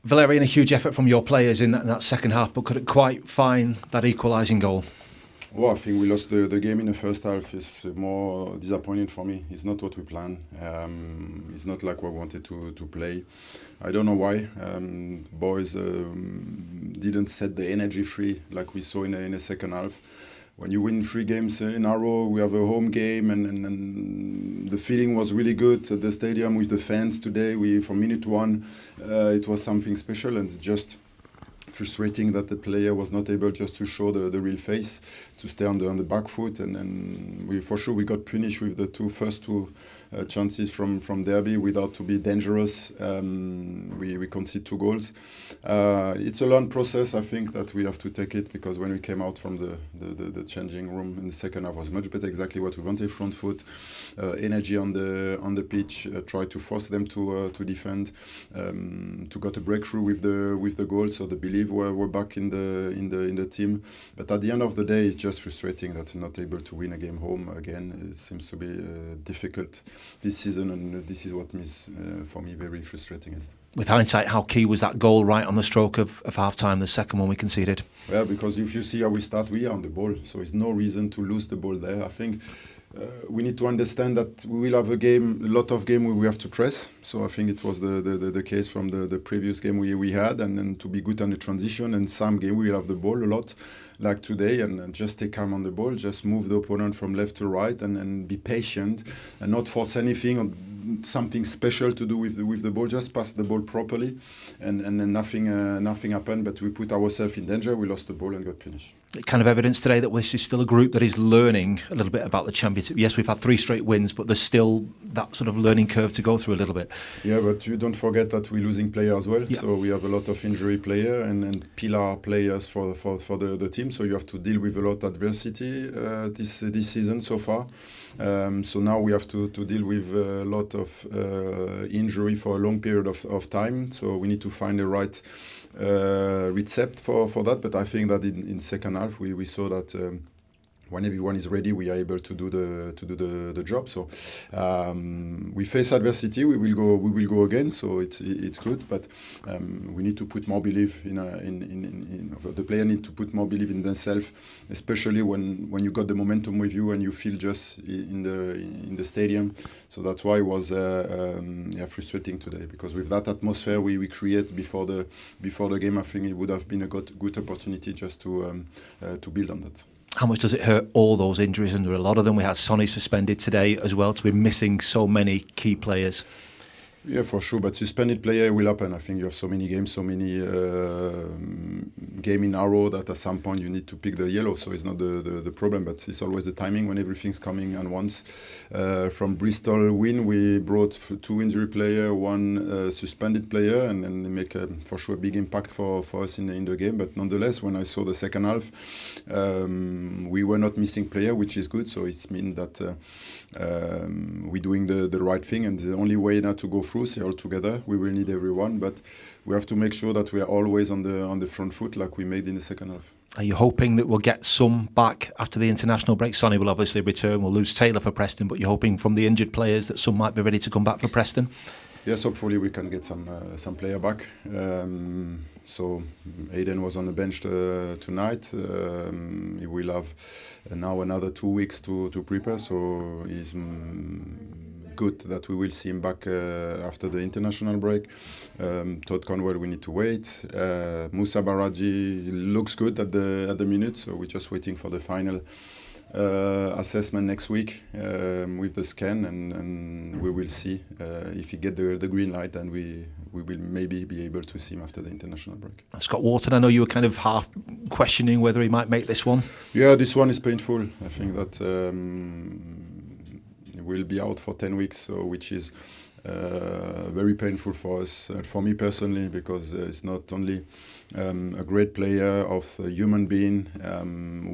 Valerien, a huge effort from your players in that second half, but couldn't quite find that equalising goal. Well, I think we lost the game in the first half. It's more disappointing for me. It's not what we planned. It's not like we wanted to play. I don't know why. Boys didn't set the energy free like we saw in the second half. When you win 3 games in a row, we have a home game, and the feeling was really good at the stadium with the fans today. From minute 1, it was something special, and just frustrating that the player was not able just to show the real face, to stay on the back foot, and we for sure we got punished with the first two chances from Derby without to be dangerous. We conceded 2 goals. It's a long process. I think that we have to take it, because when we came out from the changing room in the second half was much better, exactly what we wanted: front foot, energy on the pitch, try to force them to defend, to get a breakthrough with the goal. So the belief we're back in the team. But at the end of the day, it's just frustrating that we're not able to win a game home again. It seems to be difficult this season, and this is what is for me very frustrating. With hindsight, how key was that goal right on the stroke of half-time, the second one we conceded? Well, because if you see how we start, we are on the ball, so there's no reason to lose the ball there. I think we need to understand that we will have a lot of game where we have to press. So I think it was the case from the previous game we had, and then to be good on the transition. And some game we will have the ball a lot, like today, and just stay calm on the ball, just move the opponent from left to right, and be patient and not force anything or something special to do with the ball. Just pass the ball properly, and then nothing happened. But we put ourselves in danger. We lost the ball and got punished. Kind of evidence today that this is still a group that is learning a little bit about the championship. Yes, we've had 3 straight wins, but there's still that sort of learning curve to go through a little bit. Yeah, but you don't forget that we're losing players as well. Yeah. So we have a lot of injury players and pillar players for the team. So you have to deal with a lot of adversity this season so far. So now we have to deal with a lot of injury for a long period of time. So we need to find the right recept for that. But I think that in second half we saw that when everyone is ready, we are able to do the job. So we face adversity. We will go again. So it's good. But we need to put more belief in the player. Need to put more belief in themselves, especially when you got the momentum with you and you feel just in the stadium. So that's why it was frustrating today, because with that atmosphere we create before the game, I think it would have been a good opportunity just to build on that. How much does it hurt, all those injuries, and there are a lot of them? We had Sonny suspended today as well, to be missing so many key players. Yeah, for sure. But suspended player will happen. I think you have so many games, so many game in a row that at some point you need to pick the yellow. So it's not the problem, but it's always the timing when everything's coming at once. From Bristol win, we brought 2 injury player, 1 suspended player, and then they make for sure a big impact for us in the game. But nonetheless, when I saw the second half, we were not missing player, which is good. So it means that we're doing the right thing, and the only way now to go through all together, we will need everyone, but we have to make sure that we are always on the front foot like we made in the second half. Are you hoping that we'll get some back after the international break? Sonny will obviously return. We'll lose Taylor for Preston, but you're hoping from the injured players that some might be ready to come back for Preston? Yes, hopefully we can get some player back. So Aiden was on the bench tonight. He will have now another 2 weeks to prepare. So he's good that we will see him back after the international break. Todd Conwell, we need to wait. Moussa Baraji looks good at the minute, so we're just waiting for the final assessment next week with the scan, and we will see if he get the green light, and we will maybe be able to see him after the international break. Scott Wharton, I know you were kind of half questioning whether he might make this one. Yeah, this one is painful. I think that he will be out for 10 weeks, so which is very painful for us, for me personally, because it's not only a great player, of a human being,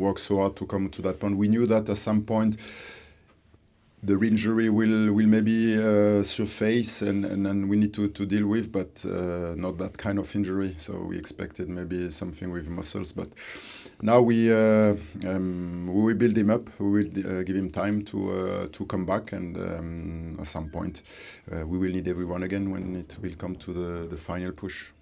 works so hard to come to that point. We knew that at some point the injury will maybe surface, and we need to deal with, but not that kind of injury. So we expected maybe something with muscles, but now we will build him up. We will give him time to come back, and at some point we will need everyone again when it will come to the final push.